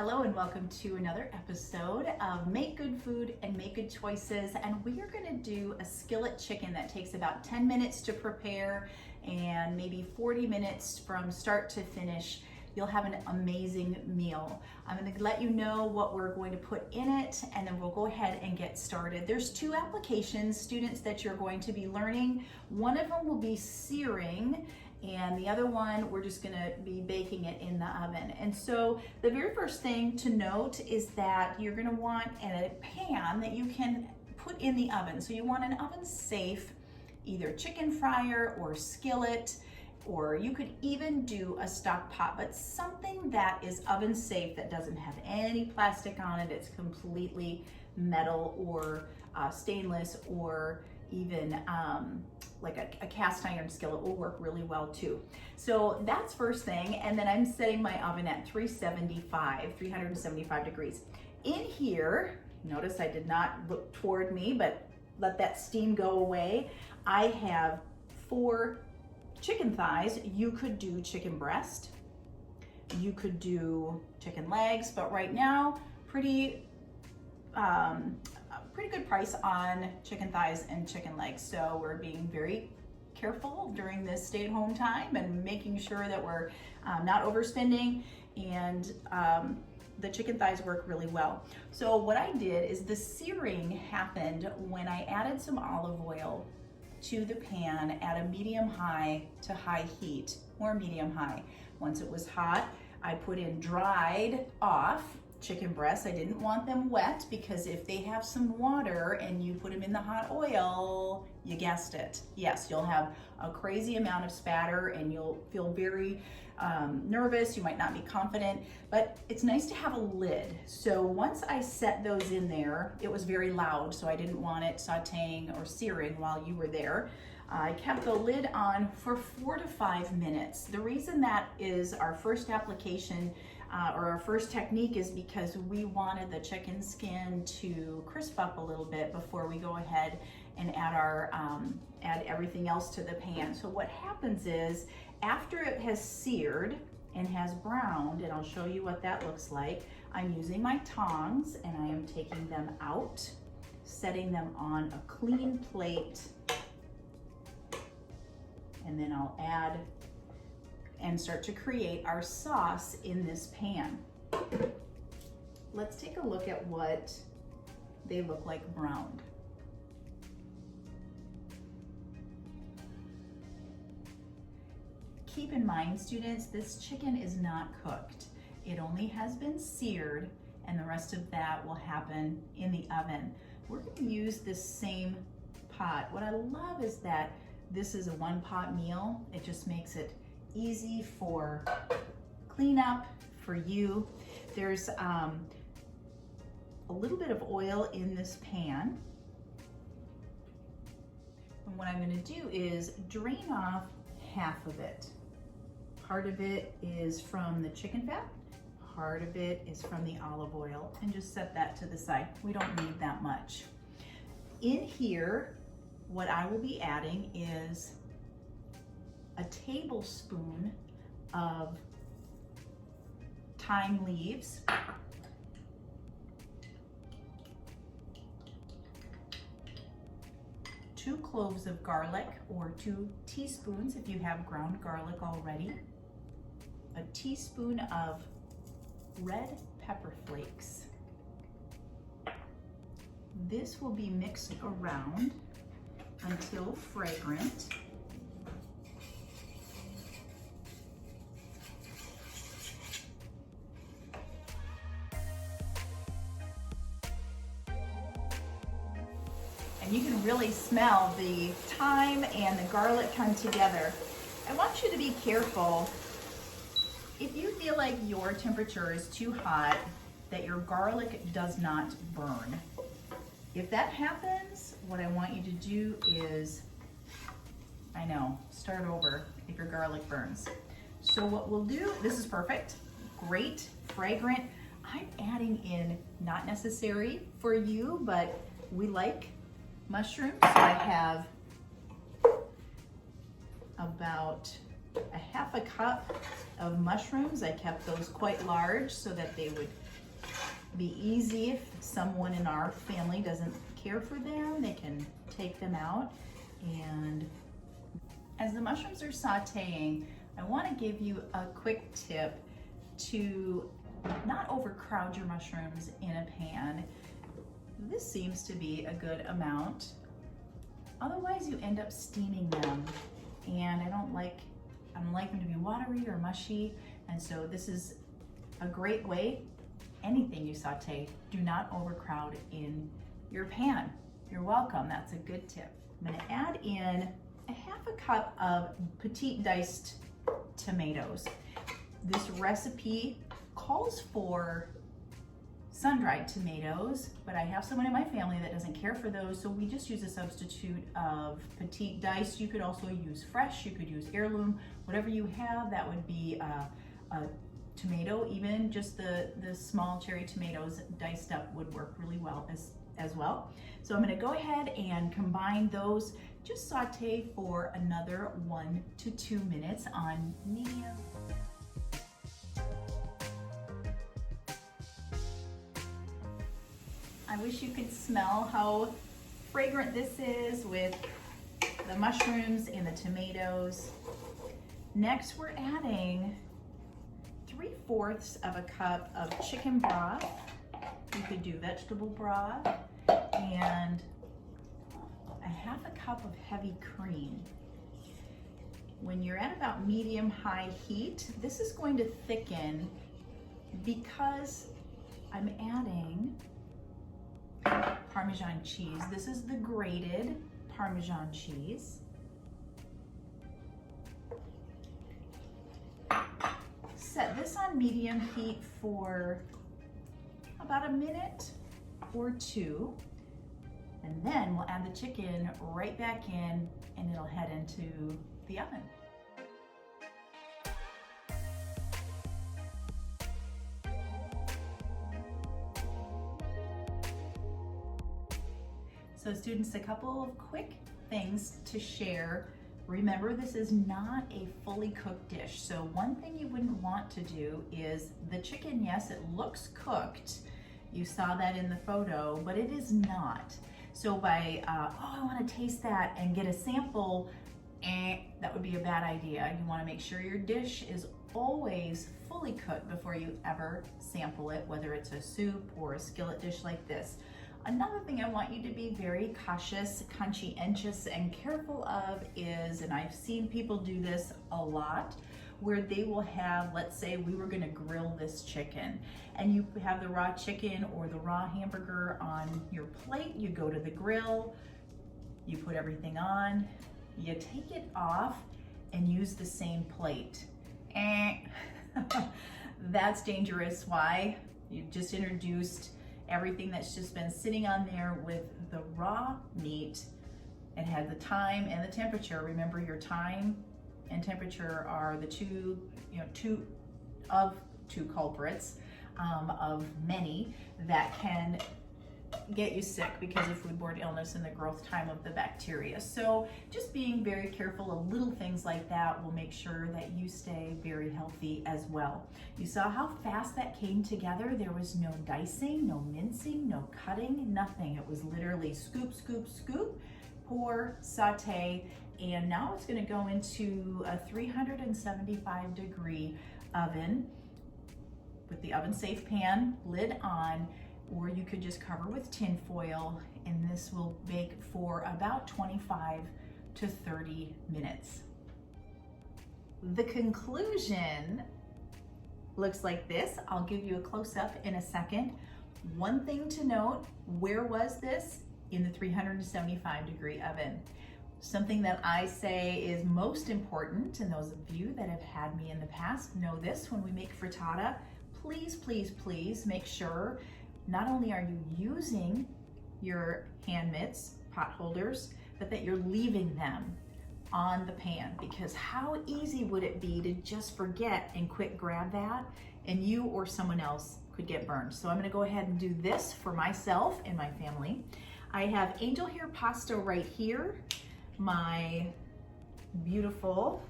Hello and welcome to another episode of Make Good Food and Make Good Choices. And we are going to do a skillet chicken that takes about 10 minutes to prepare and maybe 40 minutes from start to finish. You'll have an amazing meal. I'm going to let you know what we're going to put in it, and then we'll go ahead and get started. There's two applications, students, that you're going to be learning. One of them will be searing, and the other one, we're just gonna be baking it in the oven. And so the very first thing to note is that you're gonna want a pan that you can put in the oven. So you want an oven safe, either chicken fryer or skillet, or you could even do a stock pot, but something that is oven safe, that doesn't have any plastic on it. It's completely metal or stainless, or even like a cast iron skillet will work really well too. So that's first thing. And then I'm setting my oven at 375 degrees. In here, notice I did not look toward me, but let that steam go away. I have 4 chicken thighs. You could do chicken breast, you could do chicken legs, but right now, pretty good price on chicken thighs and chicken legs. So we're being very careful during this stay-at-home time and making sure that we're not overspending, and the chicken thighs work really well. So what I did is the searing happened when I added some olive oil to the pan at a medium-high to high heat, or medium-high. Once it was hot, I put in dried off chicken breasts. I didn't want them wet, because if they have some water and you put them in the hot oil, you guessed it, yes, you'll have a crazy amount of spatter and you'll feel very nervous. You might not be confident, but it's nice to have a lid. So once I set those in there, it was very loud, so I didn't want it sauteing or searing while you were there. I kept the lid on for 4 to 5 minutes. The reason that is our first application or our first technique is because we wanted the chicken skin to crisp up a little bit before we go ahead and add our add everything else to the pan. So what happens is, after it has seared and has browned, and I'll show you what that looks like, I'm using my tongs and I am taking them out, setting them on a clean plate, and then I'll add and start to create our sauce in this pan. Let's take a look at what they look like browned. Keep in mind, students, this chicken is not cooked. It only has been seared, and the rest of that will happen in the oven. We're going to use this same pot. What I love is that this is a one-pot meal. It just makes it easy for cleanup for you. There's a little bit of oil in this pan. And what I'm going to do is drain off half of it. Part of it is from the chicken fat, part of it is from the olive oil, and just set that to the side. We don't need that much. In here, what I will be adding is a tablespoon of thyme leaves, 2 cloves of garlic, or 2 teaspoons if you have ground garlic already, a teaspoon of red pepper flakes. This will be mixed around until fragrant. And you can really smell the thyme and the garlic come together. I want you to be careful. If you feel like your temperature is too hot, that your garlic does not burn. If that happens, what I want you to do is, start over if your garlic burns. So what we'll do, this is perfect, great, fragrant. I'm adding in, not necessary for you, but we like mushrooms. So I have about a half a cup of mushrooms. I kept those quite large so that they would Be easy if someone in our family doesn't care for them, they can take them out. And as the mushrooms are sauteing, I want to give you a quick tip to not overcrowd your mushrooms in a pan. This seems to be a good amount. Otherwise you end up steaming them, and I don't like them to be watery or mushy. And so this is a great way. Anything you saute, do not overcrowd in your pan. You're welcome, that's a good tip. I'm gonna add in a half a cup of petite diced tomatoes. This recipe calls for sun-dried tomatoes, but I have someone in my family that doesn't care for those, so we just use a substitute of petite diced. You could also use fresh, you could use heirloom, whatever you have. That would be a tomato, even just the small cherry tomatoes diced up would work really well as well. So I'm going to go ahead and combine those. Just saute for another 1 to 2 minutes on medium. I wish you could smell how fragrant this is with the mushrooms and the tomatoes. Next, we're adding 3/4 of a cup of chicken broth. You could do vegetable broth, and a half a cup of heavy cream. When you're at about medium-high heat, this is going to thicken because I'm adding Parmesan cheese. This is the grated Parmesan cheese. Set this on medium heat for about a minute or 2, and then we'll add the chicken right back in, and it'll head into the oven. So students, a couple of quick things to share. Remember, this is not a fully cooked dish. So one thing you wouldn't want to do is the chicken, yes, it looks cooked. You saw that in the photo, but it is not. So by, oh, I want to taste that and get a sample, that would be a bad idea. You want to make sure your dish is always fully cooked before you ever sample it, whether it's a soup or a skillet dish like this. Another thing I want you to be very cautious, conscientious, and careful of is, and I've seen people do this a lot, where they will have, let's say we were gonna grill this chicken, and you have the raw chicken or the raw hamburger on your plate. You go to the grill, you put everything on, you take it off and use the same plate. That's dangerous. Why? You just introduced everything that's just been sitting on there with the raw meat. It had the time and the temperature. Remember, your time and temperature are the two culprits of many that can get you sick because of foodborne illness and the growth time of the bacteria. So just being very careful of little things like that will make sure that you stay very healthy as well. You saw how fast that came together. There was no dicing, no mincing, no cutting, nothing. It was literally scoop, scoop, scoop, pour, saute, and now it's going to go into a 375 degree oven with the oven safe pan lid on, or you could just cover with tin foil, and this will bake for about 25 to 30 minutes. The conclusion looks like this. I'll give you a close-up in a second. One thing to note, where was this? In the 375 degree oven. Something that I say is most important, and those of you that have had me in the past know this, when we make frittata, please, please, please make sure not only are you using your hand mitts, pot holders, but that you're leaving them on the pan, because how easy would it be to just forget and quick grab that, and you or someone else could get burned. So I'm gonna go ahead and do this for myself and my family. I have angel hair pasta right here, my beautiful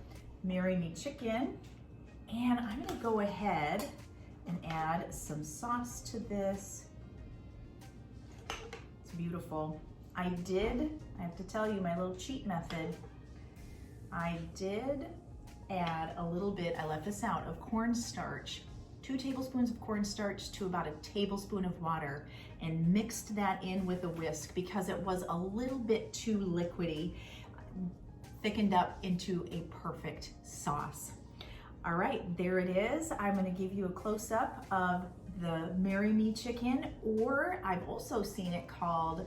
Marry Me chicken, and I'm gonna go ahead and add some sauce to this. It's beautiful. I have to tell you my little cheat method. I did add a little bit, I left this out, of cornstarch, 2 tablespoons of cornstarch to about a tablespoon of water, and mixed that in with a whisk because it was a little bit too liquidy, thickened up into a perfect sauce. All right, there it is. I'm gonna give you a close-up of the Marry Me chicken, or I've also seen it called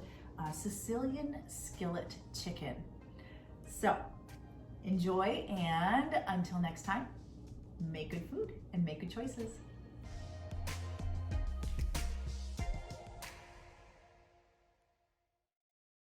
Sicilian Skillet Chicken. So enjoy, and until next time, make good food and make good choices.